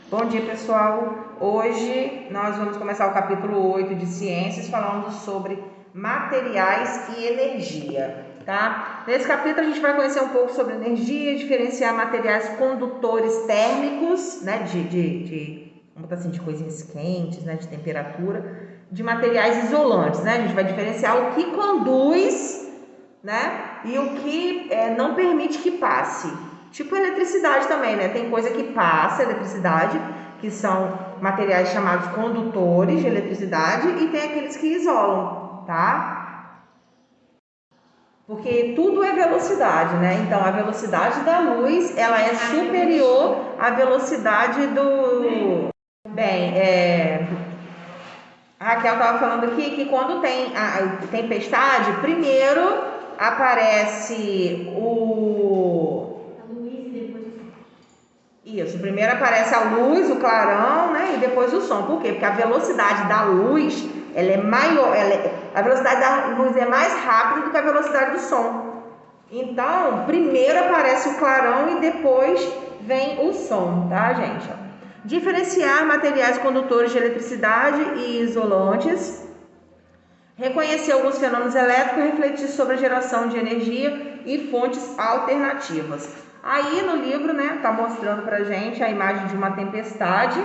Bom dia, pessoal. Hoje nós vamos começar o capítulo 8 de Ciências, falando sobre materiais e energia, tá? Nesse capítulo a gente vai conhecer um pouco sobre energia, diferenciar materiais condutores térmicos, né, vamos botar assim, de coisinhas quentes, né, de temperatura, de materiais isolantes, né? A gente vai diferenciar o que conduz, né, e o que não permite que passe. Tipo eletricidade também, né? Tem coisa que passa eletricidade, que são materiais chamados condutores de eletricidade, e tem aqueles que isolam, tá? Porque tudo é velocidade, né? Então a velocidade da luz, ela é superior à velocidade do... Bem, a Raquel estava falando aqui que quando tem a tempestade, primeiro aparece Isso, primeiro aparece a luz, o clarão, né? E depois o som. Por quê? Porque a velocidade da luz, ela é maior, a velocidade da luz é mais rápida do que a velocidade do som. Então, primeiro aparece o clarão e depois vem o som, tá, gente? Diferenciar materiais condutores de eletricidade e isolantes. Reconhecer alguns fenômenos elétricos e refletir sobre a geração de energia e fontes alternativas. Aí no livro, né, tá mostrando pra gente a imagem de uma tempestade.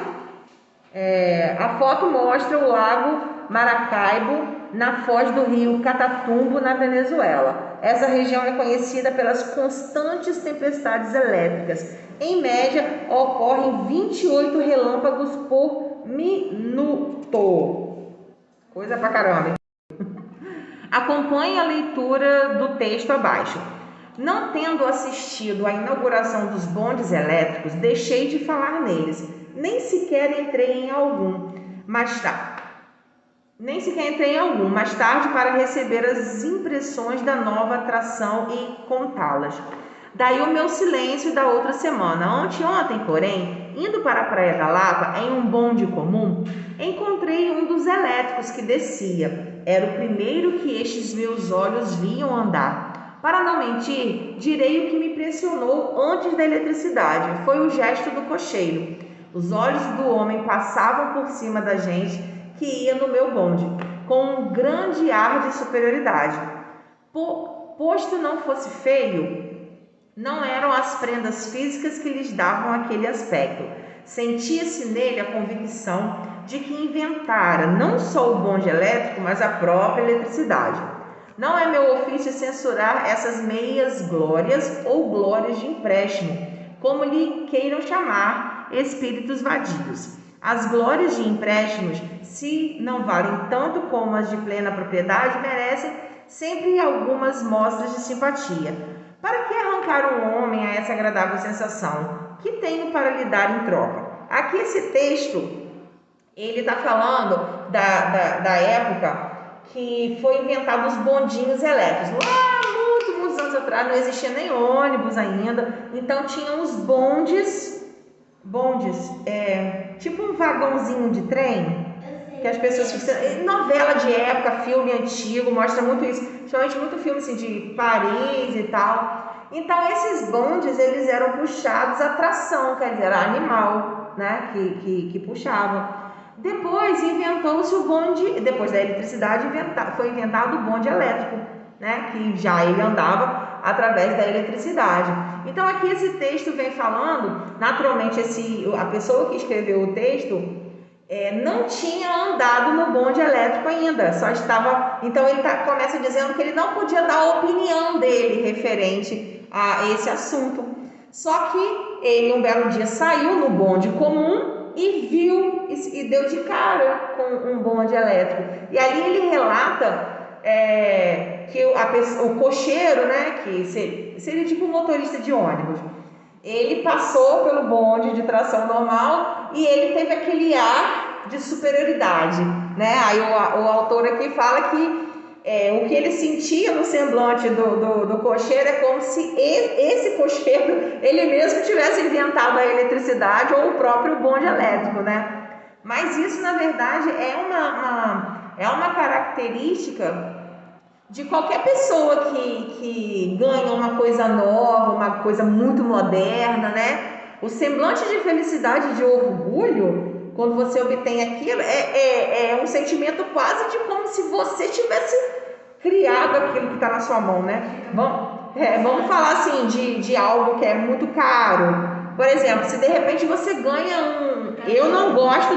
A foto mostra o lago Maracaibo na foz do rio Catatumbo, na Venezuela. Essa região é conhecida pelas constantes tempestades elétricas. Em média, ocorrem 28 relâmpagos por minuto. Coisa pra caramba. Acompanhe a leitura do texto abaixo. Não tendo assistido à inauguração dos bondes elétricos, deixei de falar neles. Nem sequer entrei em algum. Mais tarde para receber as impressões da nova atração e contá-las. Daí o meu silêncio da outra semana. Anteontem, porém, indo para a Praia da Lapa, em um bonde comum, encontrei um dos elétricos que descia. Era o primeiro que estes meus olhos viam andar. Para não mentir, direi o que me impressionou antes da eletricidade. Foi o gesto do cocheiro. Os olhos do homem passavam por cima da gente que ia no meu bonde, com um grande ar de superioridade. Posto não fosse feio, não eram as prendas físicas que lhes davam aquele aspecto. Sentia-se nele a convicção de que inventara não só o bonde elétrico, mas a própria eletricidade. Não é meu ofício censurar essas meias glórias ou glórias de empréstimo, como lhe queiram chamar, espíritos vadios. As glórias de empréstimos, se não valem tanto como as de plena propriedade, merecem sempre algumas mostras de simpatia. Para que arrancar um homem a essa agradável sensação? Que tenho para lhe dar em troca? Aqui esse texto, ele está falando da época que foi inventado os bondinhos elétricos. Lá, muitos anos atrás, não existia nem ônibus ainda. Então, tinham os bondes, tipo um vagãozinho de trem, que as pessoas ficam... Novela de época, filme antigo, mostra muito isso. Principalmente muito filme assim, de Paris e tal. Então, esses bondes, eles eram puxados a tração, quer dizer, era animal, né, que puxava. Depois inventou-se o bonde, depois da eletricidade foi inventado o bonde elétrico, né, que já ele andava através da eletricidade. Então aqui esse texto vem falando, naturalmente a pessoa que escreveu o texto não tinha andado no bonde elétrico ainda, só estava... Então ele começa dizendo que ele não podia dar a opinião dele referente a esse assunto. Só que ele um belo dia saiu no bonde comum e viu e deu de cara com um bonde elétrico. E ali ele relata que o cocheiro, né, que seria tipo um motorista de ônibus, ele passou pelo bonde de tração normal e ele teve aquele ar de superioridade, né? Aí o autor aqui fala que o que ele sentia no semblante do cocheiro é como se esse cocheiro, ele mesmo tivesse inventado a eletricidade ou o próprio bonde elétrico, né? Mas isso, na verdade, é uma característica de qualquer pessoa que ganha uma coisa nova, uma coisa muito moderna, né? O semblante de felicidade, de orgulho, quando você obtém aquilo, é um sentimento quase de como se você tivesse criado aquilo que está na sua mão, né? Vamos falar assim de algo que é muito caro. Por exemplo, se de repente você ganha eu não gosto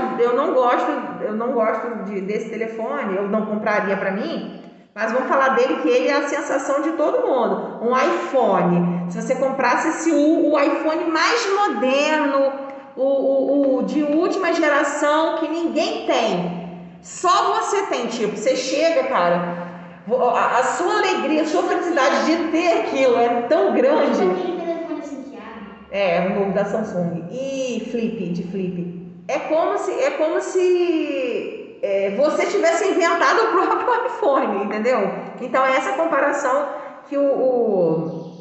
desse telefone, eu não compraria para mim, mas vamos falar dele que ele é a sensação de todo mundo. Um iPhone. Se você comprasse o iPhone mais moderno, o de última geração que ninguém tem, só você tem, tipo, você chega, cara, a sua alegria, a sua felicidade de ter aquilo é tão grande. O novo da Samsung. E de flip. É como se você tivesse inventado o próprio iPhone, entendeu? Então é essa comparação que o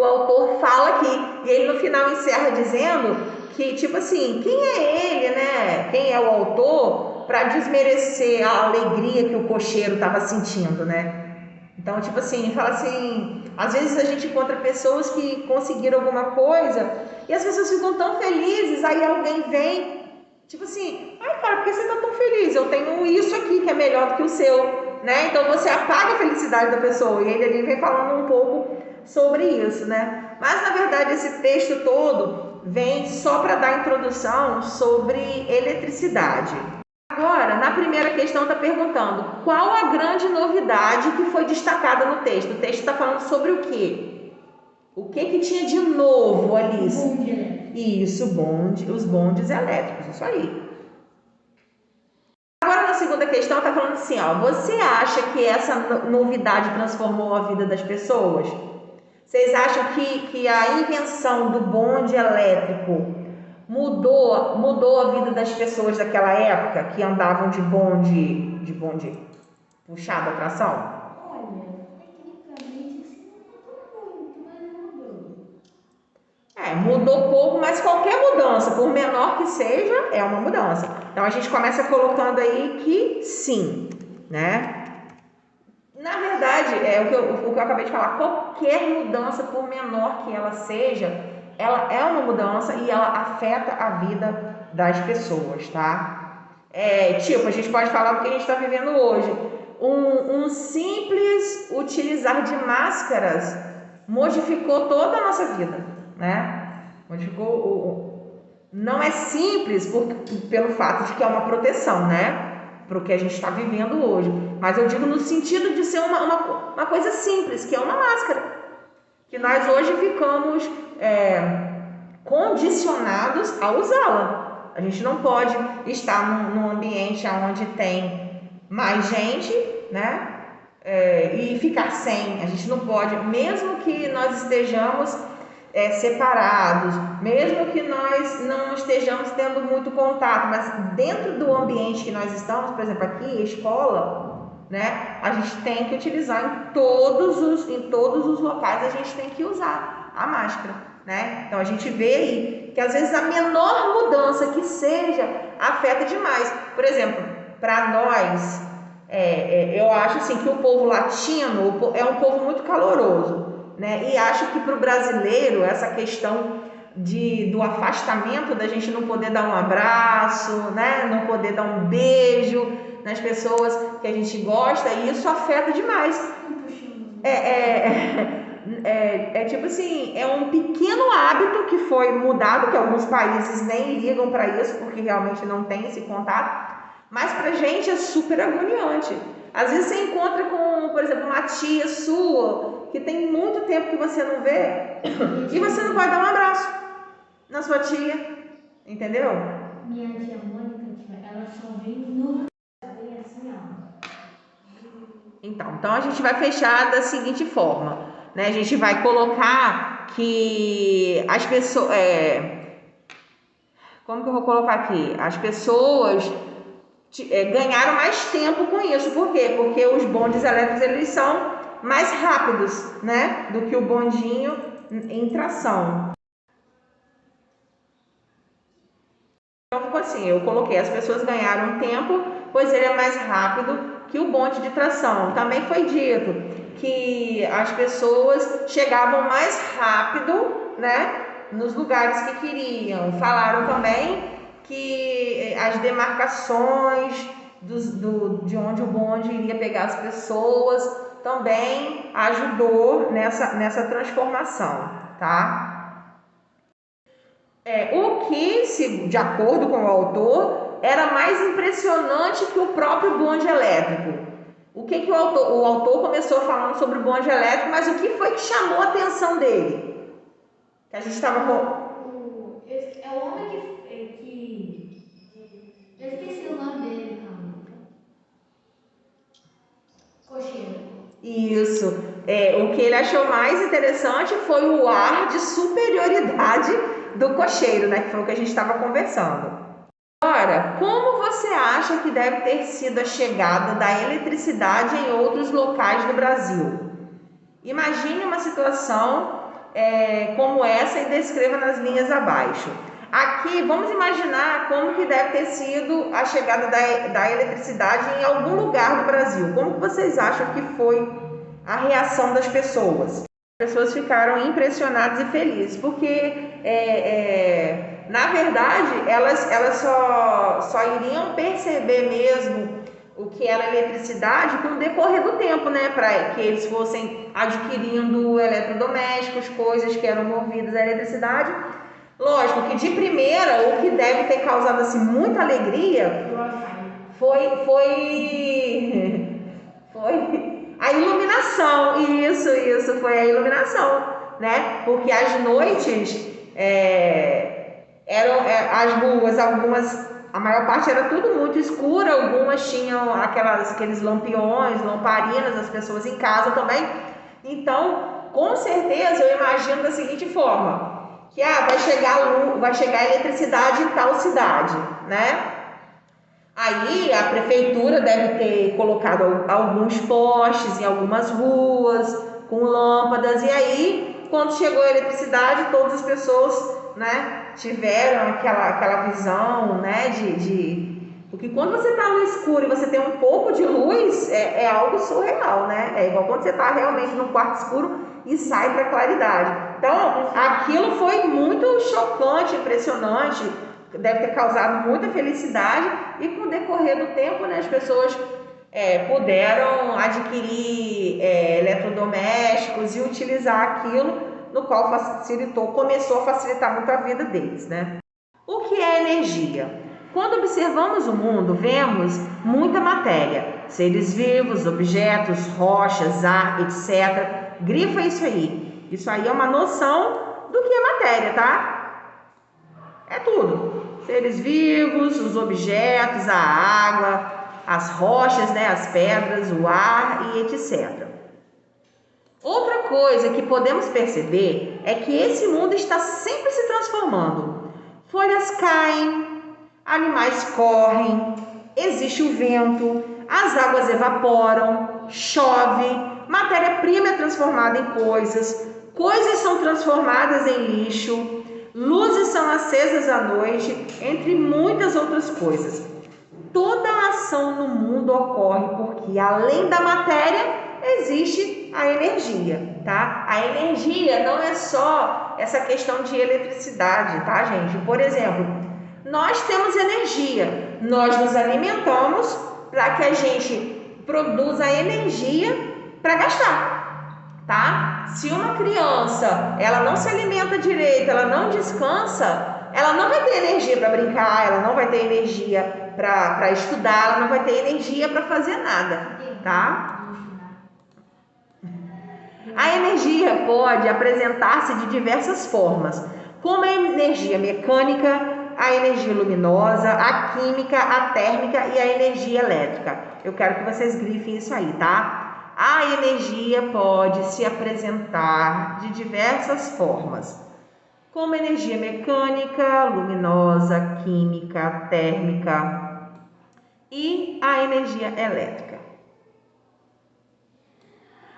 autor fala aqui. E ele no final encerra dizendo que, tipo assim, quem é ele, né? Quem é o autor para desmerecer a alegria que o cocheiro estava sentindo, né? Então, tipo assim, fala assim, às vezes a gente encontra pessoas que conseguiram alguma coisa e as pessoas ficam tão felizes, aí alguém vem, tipo assim, ai cara, por que você tá tão feliz? Eu tenho isso aqui que é melhor do que o seu, né? Então você apaga a felicidade da pessoa e ele ali vem falando um pouco sobre isso, né? Mas na verdade esse texto todo vem só para dar introdução sobre eletricidade. Agora, na primeira questão está perguntando qual a grande novidade que foi destacada no texto. O texto está falando sobre o quê? O que tinha de novo ali? Isso, os bondes elétricos, isso aí. Agora, na segunda questão, está falando assim, ó, você acha que essa novidade transformou a vida das pessoas? Vocês acham que a invenção do bonde elétrico mudou a vida das pessoas daquela época que andavam de bonde puxado a tração? Olha, tecnicamente assim não mudou muito, mas mudou. Mudou pouco, mas qualquer mudança, por menor que seja, é uma mudança. Então a gente começa colocando aí que sim, né? Na verdade, o que eu acabei de falar, qualquer mudança, por menor que ela seja, ela é uma mudança e ela afeta a vida das pessoas, tá? Tipo, a gente pode falar do que a gente está vivendo hoje. Um simples utilizar de máscaras modificou toda a nossa vida, né? Não é simples pelo fato de que é uma proteção, né? Para o que a gente está vivendo hoje. Mas eu digo no sentido de ser uma coisa simples, que é uma máscara. Que nós hoje ficamos condicionados a usá-la. A gente não pode estar num ambiente onde tem mais gente, né? E ficar sem. A gente não pode, mesmo que nós estejamos separados, mesmo que nós não estejamos tendo muito contato, mas dentro do ambiente que nós estamos, por exemplo, aqui, escola, né? A gente tem que utilizar em todos os locais, a gente tem que usar a máscara, né? Então a gente vê aí que às vezes a menor mudança que seja afeta demais. Por exemplo, para nós, eu acho assim que o povo latino é um povo muito caloroso, né? E acho que para o brasileiro essa questão do afastamento, da gente não poder dar um abraço, né? Não poder dar um beijo nas pessoas que a gente gosta, e isso afeta demais. Tipo assim, é um pequeno hábito que foi mudado, que alguns países nem ligam para isso, porque realmente não tem esse contato, mas pra gente é super agoniante. Às vezes você encontra com, por exemplo, uma tia sua, que tem muito tempo que você não vê, e você não pode dar um abraço na sua tia, entendeu? Minha tia Mônica, ela só vem no assim, ó. Então a gente vai fechar da seguinte forma, né? A gente vai colocar que as pessoas... como que eu vou colocar aqui? As pessoas ganharam mais tempo com isso. Por quê? Porque os bondes elétricos, eles são mais rápidos, né? Do que o bondinho em tração. Então ficou assim, eu coloquei, as pessoas ganharam tempo, pois ele é mais rápido que o bonde de tração. Também foi dito que as pessoas chegavam mais rápido, né, nos lugares que queriam. Falaram também que as demarcações de onde o bonde iria pegar as pessoas também ajudou nessa transformação, tá? O que, de acordo com o autor, era mais impressionante que o próprio bonde elétrico. O que o autor começou falando sobre o bonde elétrico, mas o que foi que chamou a atenção dele? Que a gente estava com... É o homem que... Eu esqueci o nome dele, calma. Cocheiro. Isso. O que ele achou mais interessante foi o ar de superioridade do cocheiro, né? Que foi o que a gente estava conversando. Agora, como você acha que deve ter sido a chegada da eletricidade em outros locais do Brasil? Imagine uma situação como essa e descreva nas linhas abaixo. Aqui, vamos imaginar como que deve ter sido a chegada da eletricidade em algum lugar do Brasil. Como que vocês acham que foi a reação das pessoas? As pessoas ficaram impressionadas e felizes, porque, na verdade, elas só iriam perceber mesmo o que era eletricidade com o decorrer do tempo, né? Para que eles fossem adquirindo eletrodomésticos, coisas que eram movidas à eletricidade. Lógico que de primeira, o que deve ter causado assim, muita alegria foi a iluminação. Isso, foi a iluminação, né? Porque as noites eram as ruas, a maior parte era tudo muito escura, algumas tinham aqueles lampiões, lamparinas, as pessoas em casa também. Então, com certeza, eu imagino da seguinte forma, que vai chegar eletricidade em tal cidade, né? Aí a prefeitura deve ter colocado alguns postes em algumas ruas, com lâmpadas, e aí, quando chegou a eletricidade, todas as pessoas, né, tiveram aquela visão, né, porque quando você está no escuro e você tem um pouco de luz, é algo surreal, né? É igual quando você está realmente num quarto escuro e sai para a claridade. Então, aquilo foi muito chocante, impressionante, deve ter causado muita felicidade, e com o decorrer do tempo, né, as pessoas puderam adquirir eletrodomésticos e utilizar aquilo, no qual começou a facilitar muito a vida deles, né? O que é energia? Quando observamos o mundo, vemos muita matéria, seres vivos, objetos, rochas, ar, etc. Grifa isso aí. Isso aí é uma noção do que é matéria, tá? É tudo. Seres vivos, os objetos, a água, as rochas, né, as pedras, o ar e etc. Outra coisa que podemos perceber é que esse mundo está sempre se transformando. Folhas caem, animais correm, existe o vento, as águas evaporam, chove, matéria-prima é transformada em coisas são transformadas em lixo, luzes são acesas à noite, entre muitas outras coisas. Toda ação no mundo ocorre porque, além da matéria, existe a energia, tá? A energia não é só essa questão de eletricidade, tá, gente? Por exemplo, nós temos energia, nós nos alimentamos para que a gente produza energia para gastar, tá? Se uma criança, ela não se alimenta direito, ela não descansa, ela não vai ter energia para brincar, ela não vai ter energia para estudar, ela não vai ter energia para fazer nada, tá? A energia pode apresentar-se de diversas formas, como a energia mecânica, a energia luminosa, a química, a térmica e a energia elétrica. Eu quero que vocês grifem isso aí, tá? A energia pode se apresentar de diversas formas, como energia mecânica, luminosa, química, térmica e a energia elétrica.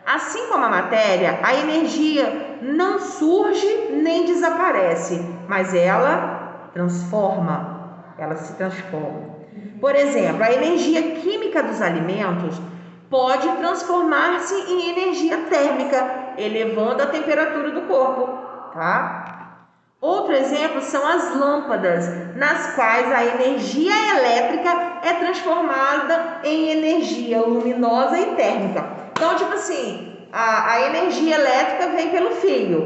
Assim como a matéria, a energia não surge nem desaparece, mas ela se transforma. Por exemplo, a energia química dos alimentos pode transformar-se em energia térmica, elevando a temperatura do corpo, tá? Outro exemplo são as lâmpadas, nas quais a energia elétrica é transformada em energia luminosa e térmica. Então, tipo assim, a energia elétrica vem pelo fio,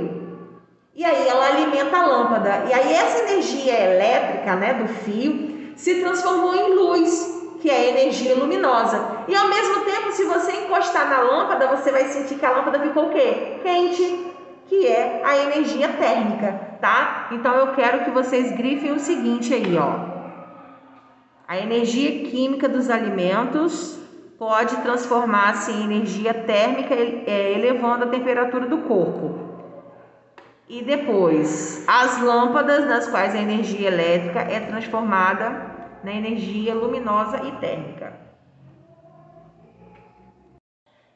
e aí ela alimenta a lâmpada. E aí essa energia elétrica, né, do fio se transformou em luz, que é a energia luminosa. E ao mesmo tempo, se você encostar na lâmpada, você vai sentir que a lâmpada ficou o quê? Quente, que é a energia térmica, tá? Então eu quero que vocês grifem o seguinte aí, ó. A energia química dos alimentos pode transformar-se em energia térmica, elevando a temperatura do corpo. E depois, as lâmpadas, nas quais a energia elétrica é transformada na energia luminosa e térmica.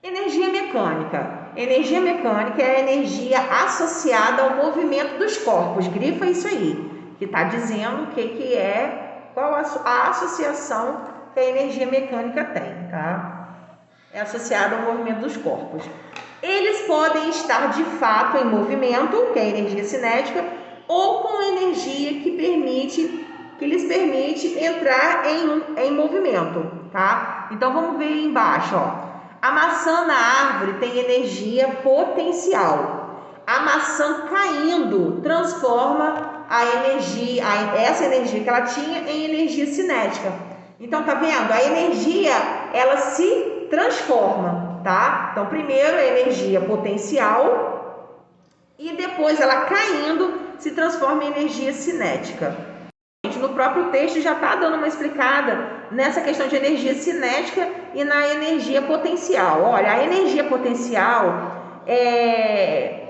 Energia mecânica. Energia mecânica é a energia associada ao movimento dos corpos. Grifa isso aí, que está dizendo o que é, qual a associação que a energia mecânica tem, tá? É associada ao movimento dos corpos. Eles podem estar de fato em movimento, que é a energia cinética, ou com energia que lhes permite entrar em movimento, tá? Então vamos ver aí embaixo, ó. A maçã na árvore tem energia potencial. A maçã caindo transforma essa energia que ela tinha em energia cinética. Então, tá vendo? A energia, ela se transforma, tá? Então, primeiro é energia potencial e depois ela caindo se transforma em energia cinética. No próprio texto já está dando uma explicada nessa questão de energia cinética e na energia potencial. Olha, a energia potencial é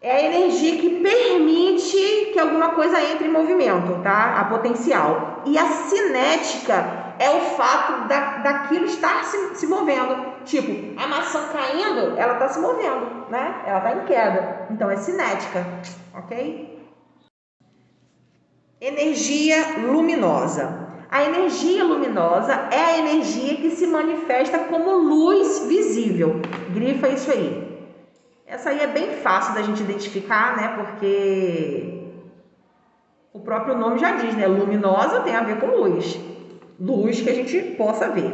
a energia que permite que alguma coisa entre em movimento, tá? A potencial. E a cinética é o fato daquilo estar se movendo. Tipo, a maçã caindo, ela está se movendo, né? Ela está em queda. Então, é cinética, ok? Energia luminosa. A energia luminosa é a energia que se manifesta como luz visível. Grifa isso aí. Essa aí é bem fácil da gente identificar, né? Porque o próprio nome já diz, né? Luminosa tem a ver com luz. Luz que a gente possa ver.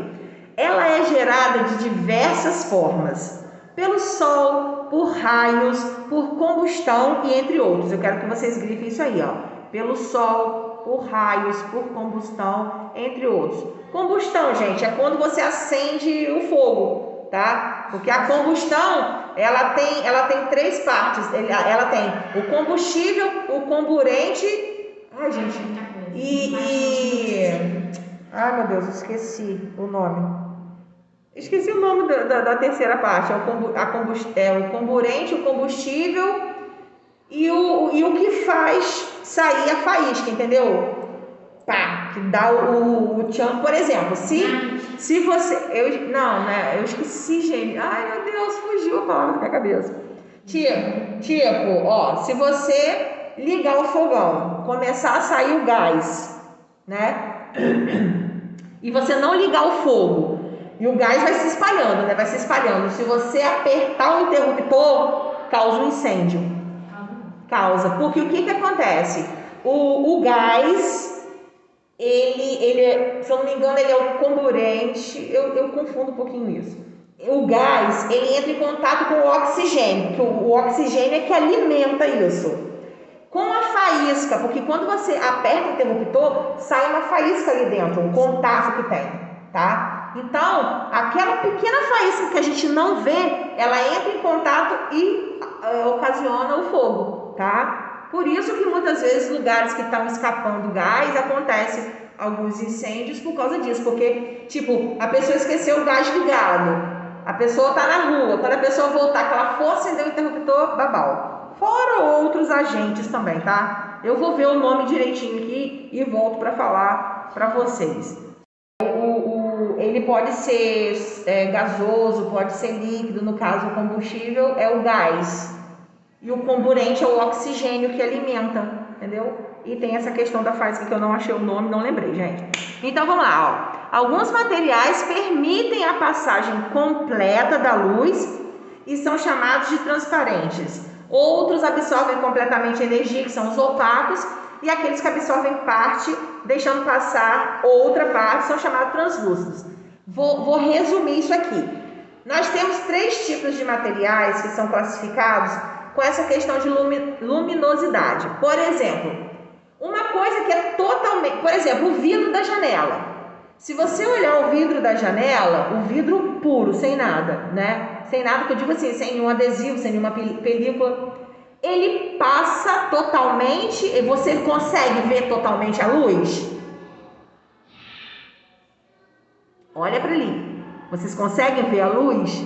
Ela é gerada de diversas formas. Pelo sol, por raios, por combustão e entre outros. Eu quero que vocês grifem isso aí, ó. Pelo sol, por raios, por combustão, entre outros. Combustão, gente, é quando você acende o fogo, tá? Porque a combustão, ela tem três partes. Ela tem o combustível, o comburente... Ai, gente, ai, meu Deus, esqueci o nome. Esqueci o nome da terceira parte. É o comburente, o combustível e o que faz sair a faísca, entendeu? Pá, que dá o tchan. Por exemplo, se você... Eu esqueci, gente. Ai, meu Deus, fugiu a palavra da minha cabeça. Tipo, ó, se você ligar o fogão, começar a sair o gás, né? E você não ligar o fogo, e o gás vai se espalhando, né? Vai se espalhando. Se você apertar o interruptor, causa um incêndio. Causa. Porque o que acontece? O gás, ele, se eu não me engano, ele é o comburente. Eu confundo um pouquinho isso. O gás, ele entra em contato com o oxigênio, que o oxigênio é que alimenta isso. Com a faísca, porque quando você aperta o interruptor, sai uma faísca ali dentro, um contato que tem, tá? Então, aquela pequena faísca que a gente não vê, ela entra em contato e ocasiona o fogo, tá? Por isso que muitas vezes lugares que estão escapando gás, acontece alguns incêndios por causa disso, porque, tipo, a pessoa esqueceu o gás ligado, a pessoa tá na rua, quando a pessoa voltar, que ela for acender o interruptor, babau. Fora outros agentes também, tá? Eu vou ver o nome direitinho aqui e volto para falar para vocês. Ele pode ser gasoso, pode ser líquido, no caso o combustível é o gás. E o comburente é o oxigênio que alimenta, entendeu? E tem essa questão da faísca que eu não achei o nome, não lembrei, gente. Então vamos lá, ó. Alguns materiais permitem a passagem completa da luz e são chamados de transparentes. Outros absorvem completamente a energia, que são os opacos, e aqueles que absorvem parte, deixando passar outra parte, são chamados translúcidos. Vou resumir isso aqui. Nós temos 3 tipos de materiais que são classificados com essa questão de luminosidade. Por exemplo, uma coisa que é totalmente... Por exemplo, o vidro da janela. Se você olhar o vidro da janela, o vidro puro, sem nada, né? Sem nada, que eu digo assim, sem nenhum adesivo, sem nenhuma película, ele passa totalmente, e você consegue ver totalmente a luz? Olha para ali. Vocês conseguem ver a luz?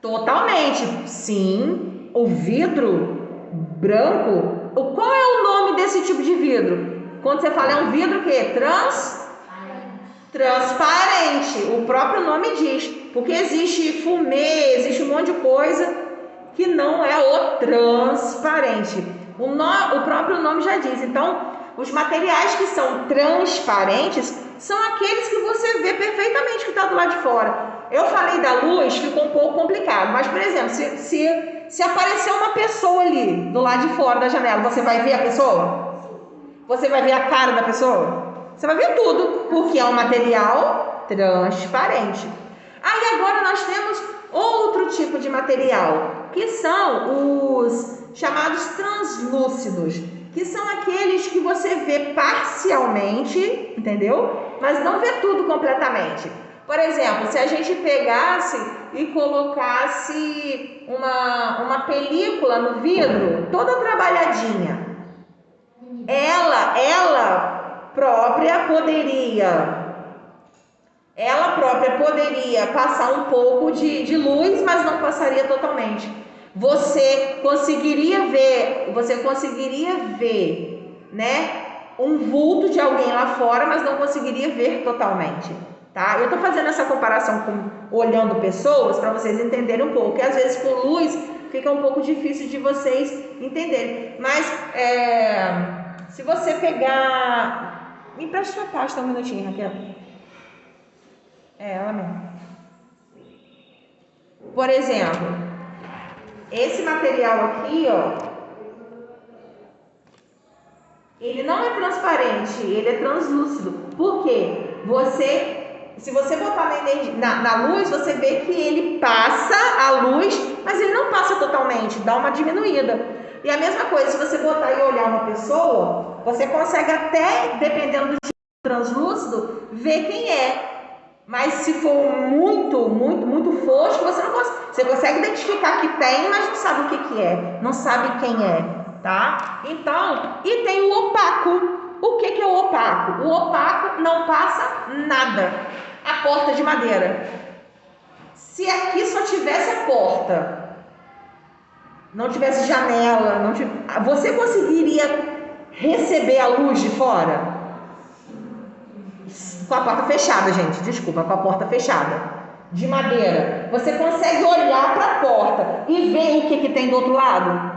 Totalmente. Sim, o vidro branco. Qual é o nome desse tipo de vidro? Quando você fala é um vidro que transparente. O próprio nome diz, porque existe fumê, existe um monte de coisa que não é o transparente. O próprio nome já diz. Então, os materiais que são transparentes são aqueles que você vê perfeitamente que está do lado de fora. Eu falei da luz, ficou um pouco complicado, mas, por exemplo, se aparecer uma pessoa ali do lado de fora da janela, você vai ver a pessoa? Você vai ver a cara da pessoa? Você vai ver tudo, porque é um material transparente. Aí agora nós temos outro tipo de material, que são os chamados translúcidos, que são aqueles que você vê parcialmente, entendeu? Mas não vê tudo completamente. Por exemplo, se a gente pegasse e colocasse uma película no vidro, toda trabalhadinha, ela própria poderia passar um pouco de luz, mas não passaria totalmente. Você conseguiria ver, né, um vulto de alguém lá fora, mas não conseguiria ver totalmente, tá? Eu estou fazendo essa comparação olhando pessoas para vocês entenderem um pouco, que às vezes com luz fica um pouco difícil de vocês entenderem. Mas se você pegar... Me empresta sua pasta um minutinho, Raquel. Ela mesmo. Por exemplo, esse material aqui, ó, ele não é transparente, ele é translúcido. Por quê? Se você botar na luz, você vê que ele passa a luz, mas ele não passa totalmente, dá uma diminuída. E a mesma coisa, se você botar e olhar uma pessoa, você consegue até, dependendo do tipo translúcido, ver quem é. Mas se for muito fosco, você não consegue. Você consegue identificar que tem, mas não sabe o que é, não sabe quem é, tá? Então, e tem o opaco. O que é o opaco? O opaco não passa nada. A porta de madeira. Se aqui só tivesse a porta, não tivesse janela, você conseguiria receber a luz de fora? Com a porta fechada, gente, desculpa, com a porta fechada, de madeira. Você consegue olhar para a porta e ver o que tem do outro lado?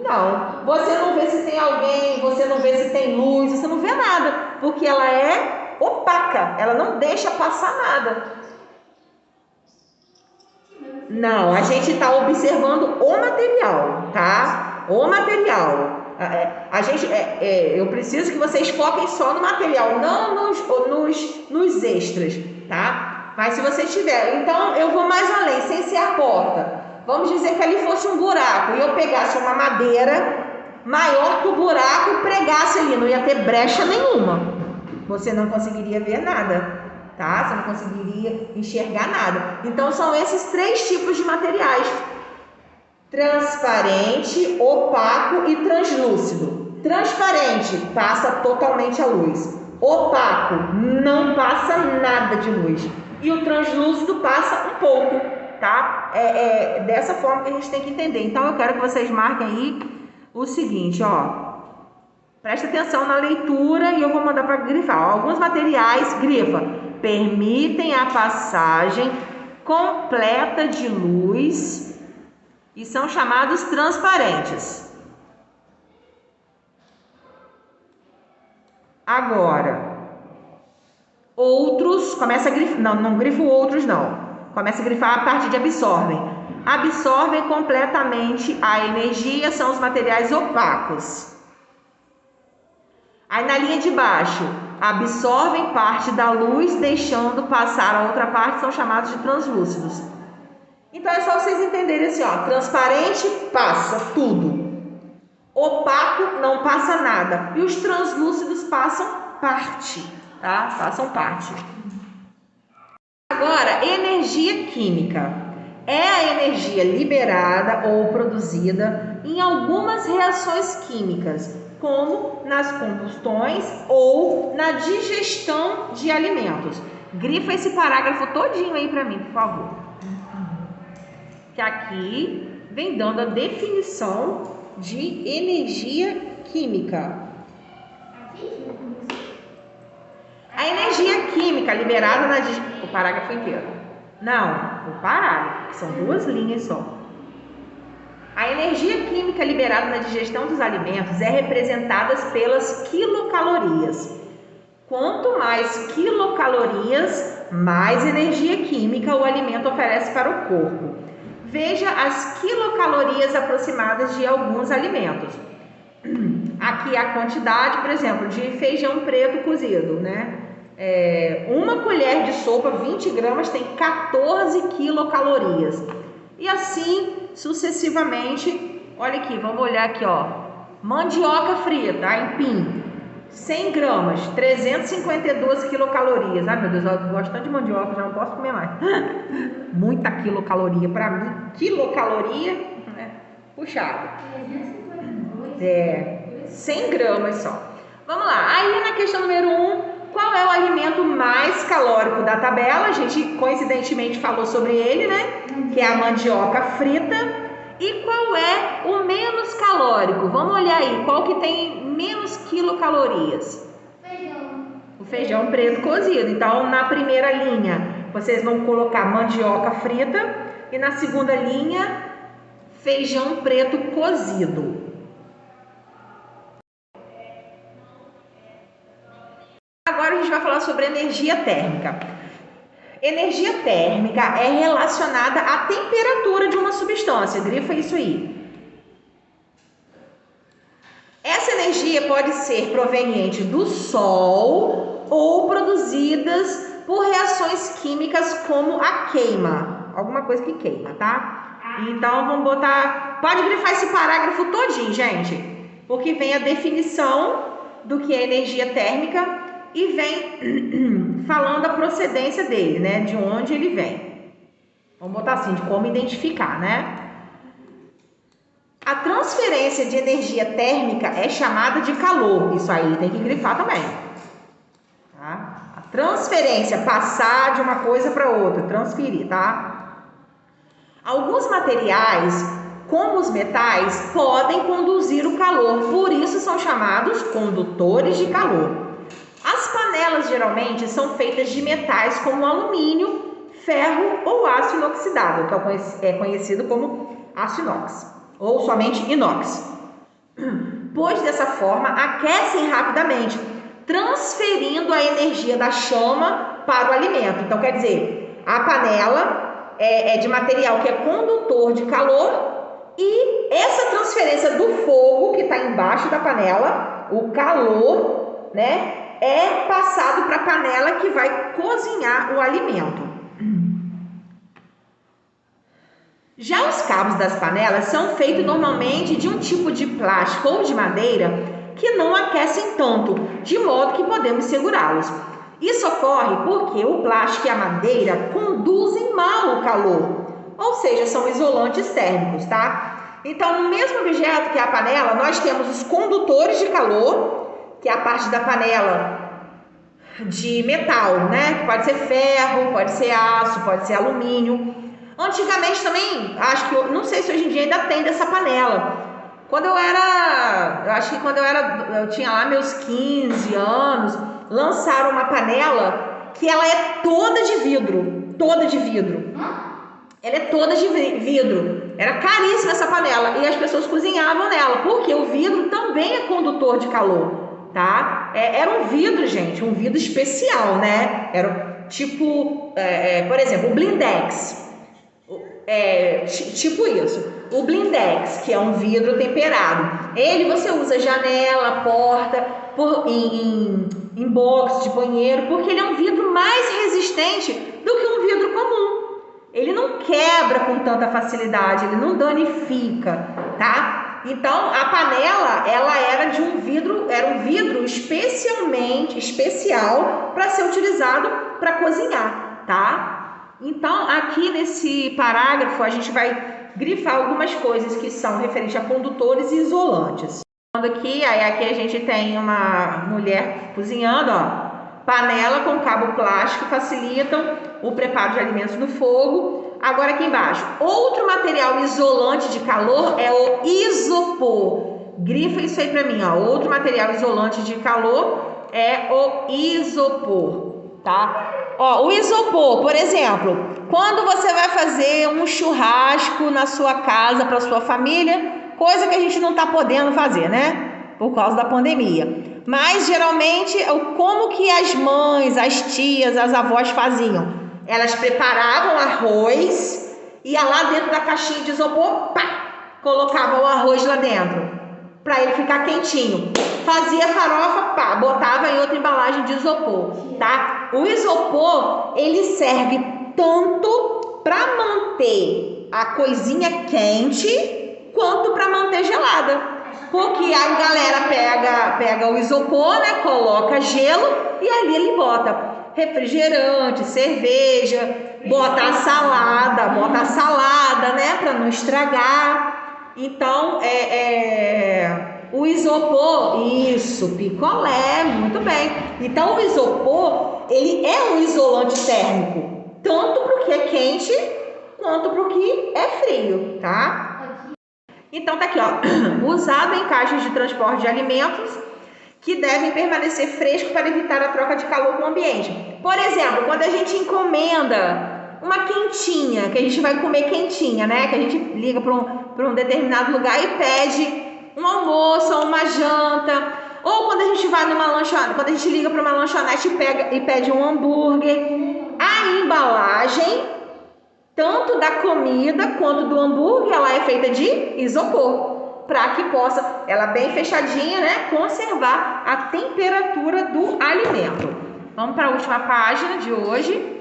Não. Você não vê se tem alguém, você não vê se tem luz, você não vê nada, porque ela é opaca, ela não deixa passar nada. Não, a gente está observando o material, tá? O material. Eu preciso que vocês foquem só no material, não nos extras, tá? Mas se vocês tiverem, então eu vou mais além, sem ser a porta. Vamos dizer que ali fosse um buraco e eu pegasse uma madeira maior que o buraco e pregasse ali, não ia ter brecha nenhuma. Você não conseguiria ver nada, tá? Você não conseguiria enxergar nada. Então são esses 3 tipos de materiais: transparente, opaco e translúcido. Transparente, passa totalmente a luz. Opaco, não passa nada de luz. E o translúcido passa um pouco, tá? É dessa forma que a gente tem que entender. Então eu quero que vocês marquem aí o seguinte, ó. Presta atenção na leitura e eu vou mandar para grifar. Alguns materiais, grifa, permitem a passagem completa de luz e são chamados transparentes. Agora, outros, começa a grifar, não grifo outros não. Começa a grifar a parte de absorvem. absorvem completamente a energia, são os materiais opacos. Aí na linha de baixo, absorvem parte da luz, deixando passar a outra parte, são chamados de translúcidos. Então é só vocês entenderem assim, ó, transparente passa tudo, opaco não passa nada, e os translúcidos passam parte, tá? Passam parte. Agora, energia química é a energia liberada ou produzida em algumas reações químicas, como nas combustões ou na digestão de alimentos. Grifa esse parágrafo todinho aí para mim, por favor. Que aqui vem dando a definição de energia química. A energia química liberada na digestão... O parágrafo inteiro. Não, o parágrafo, que são 2 linhas só. A energia química liberada na digestão dos alimentos é representada pelas quilocalorias. Quanto mais quilocalorias, mais energia química o alimento oferece para o corpo. Veja as quilocalorias aproximadas de alguns alimentos. Aqui a quantidade, por exemplo, de feijão preto cozido, né? Uma colher de sopa, 20 gramas, tem 14 quilocalorias. E assim sucessivamente. Olha aqui, vamos olhar aqui, ó. Mandioca frita, aipim, 100 gramas, 352 quilocalorias. Ai, meu Deus, eu gosto tanto de mandioca, já não posso comer mais. Muita quilocaloria para mim. Quilocaloria, puxado. 100 gramas só. Vamos lá. Aí na questão número 1, qual é o alimento mais calórico da tabela? A gente coincidentemente falou sobre ele, né? Que é a mandioca frita. E qual é o menos calórico? Vamos olhar aí, qual que tem menos quilocalorias? Feijão. O feijão preto cozido. Então, na primeira linha, vocês vão colocar mandioca frita. E na segunda linha, feijão preto cozido. Agora a gente vai falar sobre energia térmica. Energia térmica é relacionada à temperatura de uma substância. Grifa isso aí. Essa energia pode ser proveniente do Sol ou produzidas por reações químicas como a queima. Alguma coisa que queima, tá? Então vamos botar... Pode grifar esse parágrafo todinho, gente. Porque vem a definição do que é energia térmica e vem falando a procedência dele, né? De onde ele vem. Vamos botar assim, de como identificar, né? A transferência de energia térmica é chamada de calor. Isso aí tem que grifar também. Tá? A transferência, passar de uma coisa para outra, transferir, tá? Alguns materiais, como os metais, podem conduzir o calor, por isso são chamados condutores de calor. As panelas geralmente são feitas de metais como alumínio, ferro ou aço inoxidável, que é conhecido como aço inox, ou somente inox. Pois dessa forma aquecem rapidamente, transferindo a energia da chama para o alimento. Então quer dizer, a panela é de material que é condutor de calor e essa transferência do fogo que está embaixo da panela, o calor, né? É passado para a panela que vai cozinhar o alimento. Já os cabos das panelas são feitos normalmente de um tipo de plástico ou de madeira que não aquecem tanto, de modo que podemos segurá-los. Isso ocorre porque o plástico e a madeira conduzem mal o calor, ou seja, são isolantes térmicos, tá? Então, no mesmo objeto que é a panela, nós temos os condutores de calor, que é a parte da panela de metal, né? Pode ser ferro, pode ser aço, pode ser alumínio. Antigamente também, acho que, não sei se hoje em dia ainda tem dessa panela. Eu tinha lá meus 15 anos, lançaram uma panela que ela é toda de vidro, Ela é toda de vidro. Era caríssima essa panela e as pessoas cozinhavam nela, porque o vidro também é condutor de calor. Tá? Era um vidro, gente, um vidro especial, né? Era tipo, por exemplo, o blindex. Tipo isso. O blindex, que é um vidro temperado, ele você usa janela, porta, em box de banheiro, porque ele é um vidro mais resistente do que um vidro comum. Ele não quebra com tanta facilidade, ele não danifica, tá? Então a panela, ela era um vidro especial para ser utilizado para cozinhar, tá? Então, aqui nesse parágrafo, a gente vai grifar algumas coisas que são referentes a condutores e isolantes. Aqui a gente tem uma mulher cozinhando, ó. Panela com cabo plástico facilitam o preparo de alimentos no fogo. Agora aqui embaixo, outro material isolante de calor é o isopor. Grifa isso aí para mim, ó. Outro material isolante de calor é o isopor, tá? Ó, o isopor, por exemplo, quando você vai fazer um churrasco na sua casa para sua família, coisa que a gente não está podendo fazer, né? Por causa da pandemia. Mas geralmente, como que as mães, as tias, as avós faziam? Elas preparavam arroz, ia lá dentro da caixinha de isopor, pá, colocava o arroz lá dentro, para ele ficar quentinho. Fazia farofa, pá, botava em outra embalagem de isopor, tá? O isopor, ele serve tanto para manter a coisinha quente, quanto para manter gelada. Porque a galera pega o isopor, né, coloca gelo e ali ele bota refrigerante, cerveja, bota a salada, né, para não estragar. Então, o isopor, isso, picolé, muito bem. Então, o isopor, ele é um isolante térmico, tanto para o que é quente, quanto para o que é frio, tá? Então, tá aqui, ó, usado em caixas de transporte de alimentos que devem permanecer frescos para evitar a troca de calor com o ambiente. Por exemplo, quando a gente encomenda uma quentinha, que a gente vai comer quentinha, né? Que a gente liga para um determinado lugar e pede um almoço ou uma janta. Ou quando a gente vai numa lanchonete, quando a gente liga para uma lanchonete e pede um hambúrguer. A embalagem, tanto da comida quanto do hambúrguer, ela é feita de isopor, para que possa, ela bem fechadinha, né, conservar a temperatura do alimento. Vamos para a última página de hoje.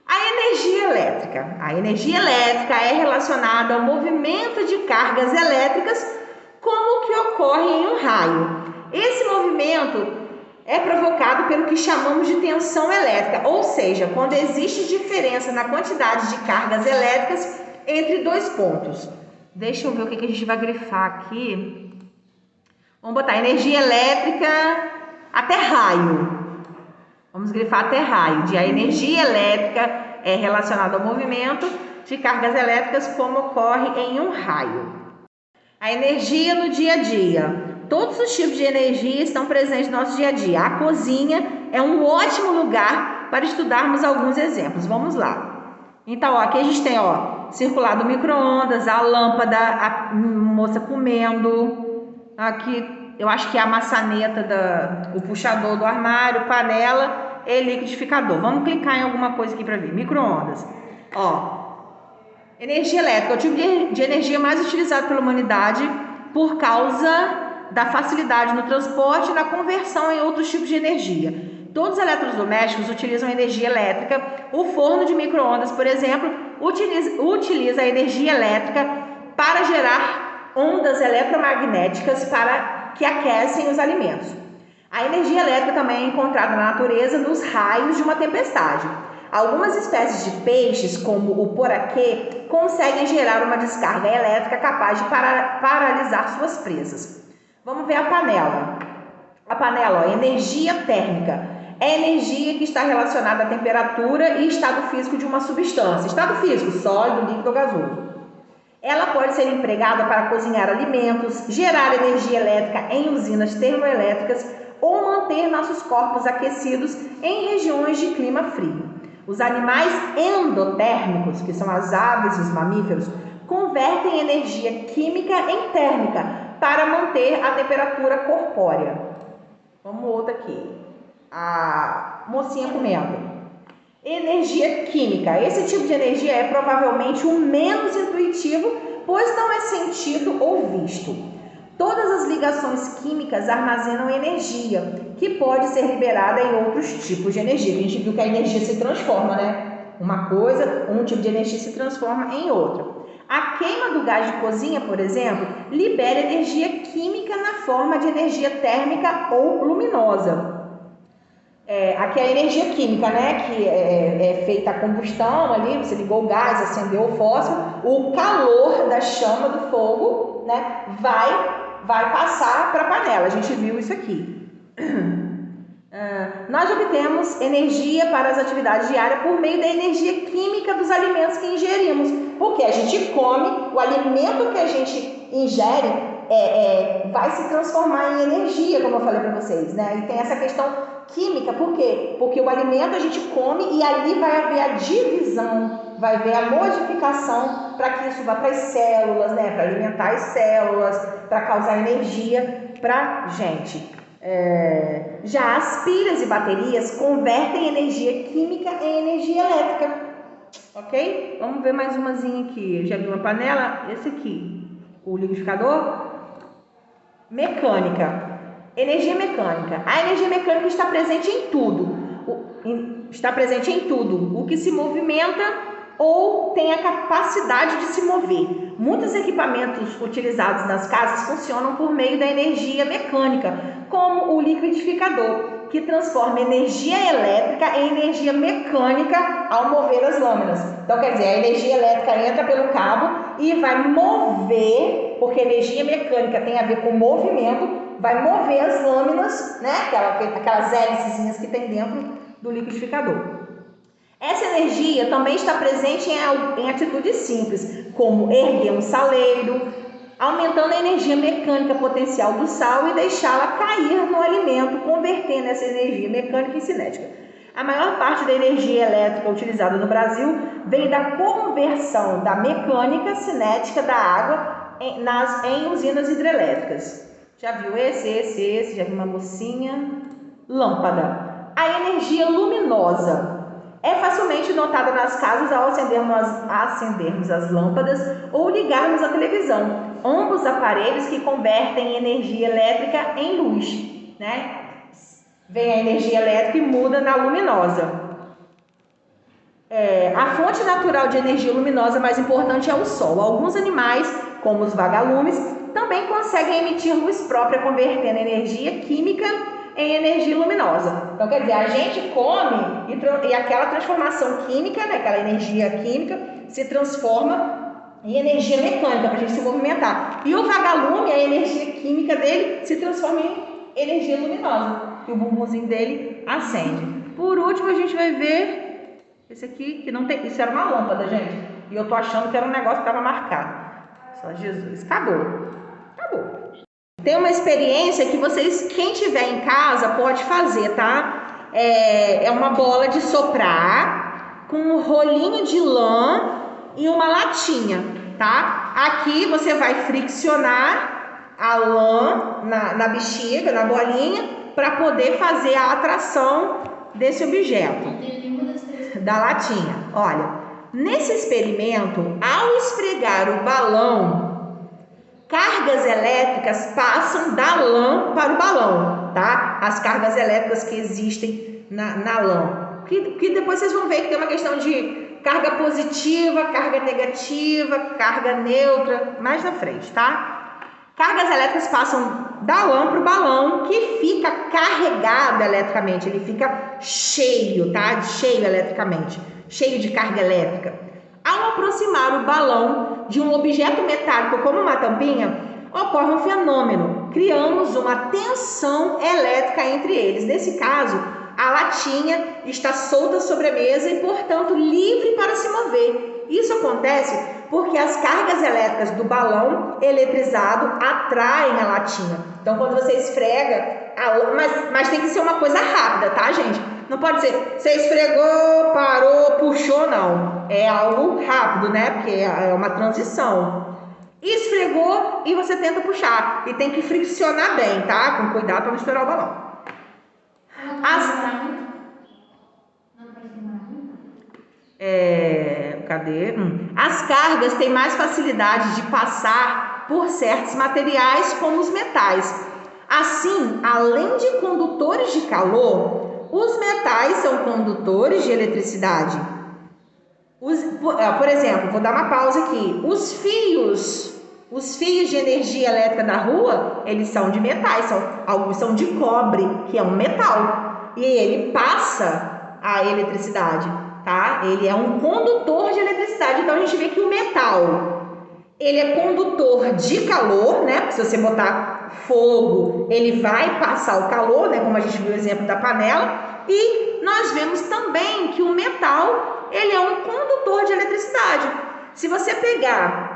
A energia elétrica. A energia elétrica é relacionada ao movimento de cargas elétricas, como o que ocorre em um raio. Esse movimento é provocado pelo que chamamos de tensão elétrica, ou seja, quando existe diferença na quantidade de cargas elétricas entre dois pontos. Deixa eu ver o que a gente vai grifar aqui. Vamos botar energia elétrica até raio. Vamos grifar até raio. A energia elétrica é relacionada ao movimento de cargas elétricas como ocorre em um raio. A energia no dia a dia. Todos os tipos de energia estão presentes no nosso dia a dia. A cozinha é um ótimo lugar para estudarmos alguns exemplos. Vamos lá. Então, ó, aqui a gente tem, ó, circular do micro-ondas, a lâmpada, a moça comendo. Aqui, eu acho que é a maçaneta, o puxador do armário, panela e liquidificador. Vamos clicar em alguma coisa aqui para ver. Micro-ondas. Ó, energia elétrica é o tipo de energia mais utilizado pela humanidade por causa da facilidade no transporte e na conversão em outros tipos de energia. Todos os eletrodomésticos utilizam energia elétrica. O forno de micro-ondas, por exemplo, utiliza a energia elétrica para gerar ondas eletromagnéticas que aquecem os alimentos. A energia elétrica também é encontrada na natureza nos raios de uma tempestade. Algumas espécies de peixes, como o poraquê, conseguem gerar uma descarga elétrica capaz de paralisar suas presas. Vamos ver a panela. A panela, ó, energia térmica. É energia que está relacionada à temperatura e estado físico de uma substância. Estado físico, sólido, líquido ou gasoso. Ela pode ser empregada para cozinhar alimentos, gerar energia elétrica em usinas termoelétricas ou manter nossos corpos aquecidos em regiões de clima frio. Os animais endotérmicos, que são as aves e os mamíferos, convertem energia química em térmica para manter a temperatura corpórea. Vamos outra aqui. A mocinha comendo. Energia química. Esse tipo de energia é provavelmente o menos intuitivo, pois não é sentido ou visto. Todas as ligações químicas armazenam energia, que pode ser liberada em outros tipos de energia. A gente viu que a energia se transforma, né? Uma coisa, um tipo de energia se transforma em outra. A queima do gás de cozinha, por exemplo, libera energia química na forma de energia térmica ou luminosa. Aqui é a energia química, né? Que é feita a combustão ali, você ligou o gás, acendeu o fósforo, o calor da chama do fogo, né? Vai passar para a panela. A gente viu isso aqui. Nós obtemos energia para as atividades diárias por meio da energia química dos alimentos que ingerimos. Porque a gente come, o alimento que a gente ingere vai se transformar em energia, como eu falei para vocês, né? E tem essa questão química, por quê? Porque o alimento a gente come e ali vai haver a divisão, vai haver a modificação para que isso vá para as células, né? Para alimentar as células, para causar energia para a gente. Já as pilhas e baterias convertem energia química em energia elétrica, ok? Vamos ver mais umazinha aqui. Já viu uma panela? Esse aqui, o liquidificador. Mecânica. Energia mecânica. A energia mecânica está presente em tudo. Está presente em tudo. O que se movimenta ou tem a capacidade de se mover. Muitos equipamentos utilizados nas casas funcionam por meio da energia mecânica, como o liquidificador, que transforma energia elétrica em energia mecânica ao mover as lâminas. Então, quer dizer, a energia elétrica entra pelo cabo e vai mover, porque energia mecânica tem a ver com movimento, vai mover as lâminas, né? Aquelas hélicezinhas que tem dentro do liquidificador. Essa energia também está presente em atitudes simples, como erguer um saleiro, aumentando a energia mecânica potencial do sal e deixá-la cair no alimento, convertendo essa energia mecânica em cinética. A maior parte da energia elétrica utilizada no Brasil vem da conversão da mecânica cinética da água em usinas hidrelétricas. Já viu esse? Já viu uma mocinha? Lâmpada. A energia luminosa é facilmente notada nas casas ao acendermos as lâmpadas ou ligarmos a televisão. Ambos aparelhos que convertem energia elétrica em luz, né? Vem a energia elétrica e muda na luminosa. A fonte natural de energia luminosa mais importante é o sol. Alguns animais, como os vagalumes, também conseguem emitir luz própria, convertendo energia química em energia luminosa. Então, quer dizer, a gente come e aquela transformação química, né, aquela energia química, se transforma em energia mecânica para a gente se movimentar. E o vagalume, a energia química dele, se transforma em energia luminosa. E o bumbumzinho dele acende. Por último, a gente vai ver esse aqui, que não tem... Isso era uma lâmpada, gente. E eu tô achando que era um negócio que estava marcado. Só Jesus. Acabou. Tem uma experiência que vocês, quem tiver em casa, pode fazer, tá? É uma bola de soprar com um rolinho de lã e uma latinha, tá? Aqui você vai friccionar a lã na bexiga, na bolinha, para poder fazer a atração desse objeto, da latinha. Olha, nesse experimento, ao esfregar o balão, cargas elétricas passam da lã para o balão, tá? As cargas elétricas que existem na lã. Que depois vocês vão ver que tem uma questão de carga positiva, carga negativa, carga neutra, mais na frente, tá? Cargas elétricas passam da lã para o balão, que fica carregado eletricamente, ele fica cheio, tá? Cheio eletricamente, cheio de carga elétrica. Ao aproximar o balão de um objeto metálico como uma tampinha, ocorre um fenômeno. Criamos uma tensão elétrica entre eles. Nesse caso, a latinha está solta sobre a mesa e, portanto, livre para se mover. Isso acontece porque as cargas elétricas do balão eletrizado atraem a latinha. Então, quando você esfrega, mas tem que ser uma coisa rápida, tá, gente? Não pode ser, você esfregou, parou, puxou, não. É algo rápido, né? Porque é uma transição. Esfregou e você tenta puxar. E tem que friccionar bem, tá? Com cuidado para não estourar o balão. Cadê? As cargas têm mais facilidade de passar por certos materiais, como os metais. Assim, além de condutores de calor, os metais são condutores de eletricidade. Por exemplo, vou dar uma pausa aqui. Os fios de energia elétrica da rua, eles são de metais, alguns são de cobre, que é um metal, e ele passa a eletricidade, tá? Ele é um condutor de eletricidade. Então a gente vê que o metal, ele é condutor de calor, né? Porque se você botar fogo, ele vai passar o calor, né? Como a gente viu o exemplo da panela. E nós vemos também que o metal, ele é um condutor de eletricidade. Se você pegar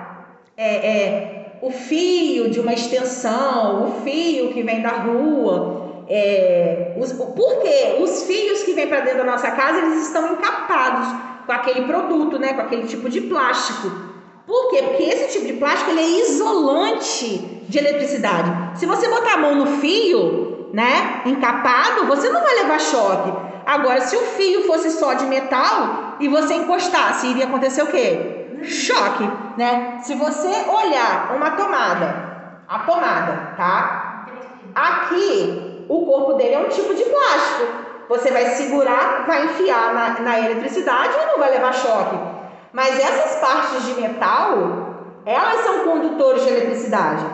o fio de uma extensão, o fio que vem da rua, porque os fios que vêm para dentro da nossa casa, eles estão encapados com aquele produto, né? Com aquele tipo de plástico. Por quê? Porque esse tipo de plástico, ele é isolante de eletricidade. Se você botar a mão no fio, né, encapado, você não vai levar choque. Agora, se o fio fosse só de metal e você encostasse, iria acontecer o quê? Choque, né? Se você olhar uma tomada, a tomada, tá? Aqui, o corpo dele é um tipo de plástico. Você vai segurar, vai enfiar na eletricidade e não vai levar choque. Mas essas partes de metal, elas são condutores de eletricidade.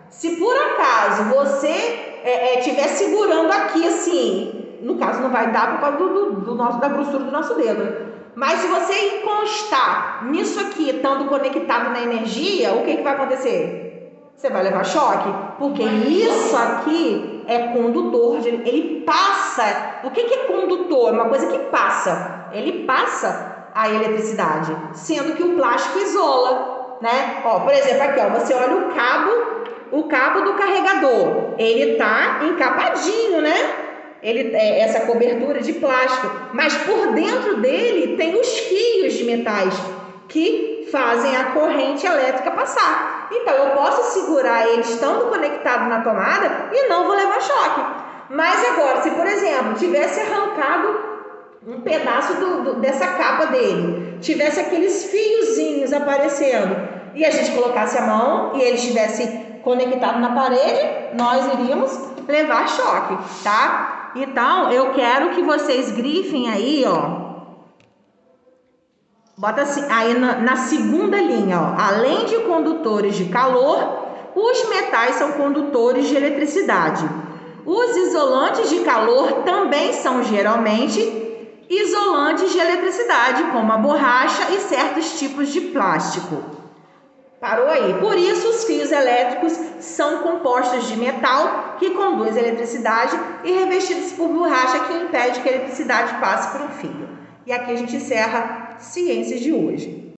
Se por acaso você estiver segurando aqui assim, no caso não vai dar por causa da grossura do nosso dedo, mas se você encostar nisso aqui, estando conectado na energia, o que vai acontecer? Você vai levar choque, porque isso aqui é condutor, ele passa. O que é condutor? Uma coisa que passa. Ele passa a eletricidade, sendo que o plástico isola, né? Ó, por exemplo, aqui, ó, você olha o cabo do carregador, ele tá encapadinho, né? Ele essa cobertura de plástico, mas por dentro dele tem os fios de metais que fazem a corrente elétrica passar. Então eu posso segurar ele estando conectado na tomada e não vou levar choque. Mas agora, se por exemplo tivesse arrancado um pedaço dessa capa dele, tivesse aqueles fiozinhos aparecendo e a gente colocasse a mão e ele estivesse conectado na parede, nós iríamos levar choque, tá? Então, eu quero que vocês grifem aí, ó. Bota assim, aí na segunda linha, ó. Além de condutores de calor, os metais são condutores de eletricidade. Os isolantes de calor também são geralmente isolantes de eletricidade, como a borracha e certos tipos de plástico. Parou aí. Por isso, os fios elétricos são compostos de metal que conduz eletricidade e revestidos por borracha que impede que a eletricidade passe por um fio. E aqui a gente encerra Ciências de hoje.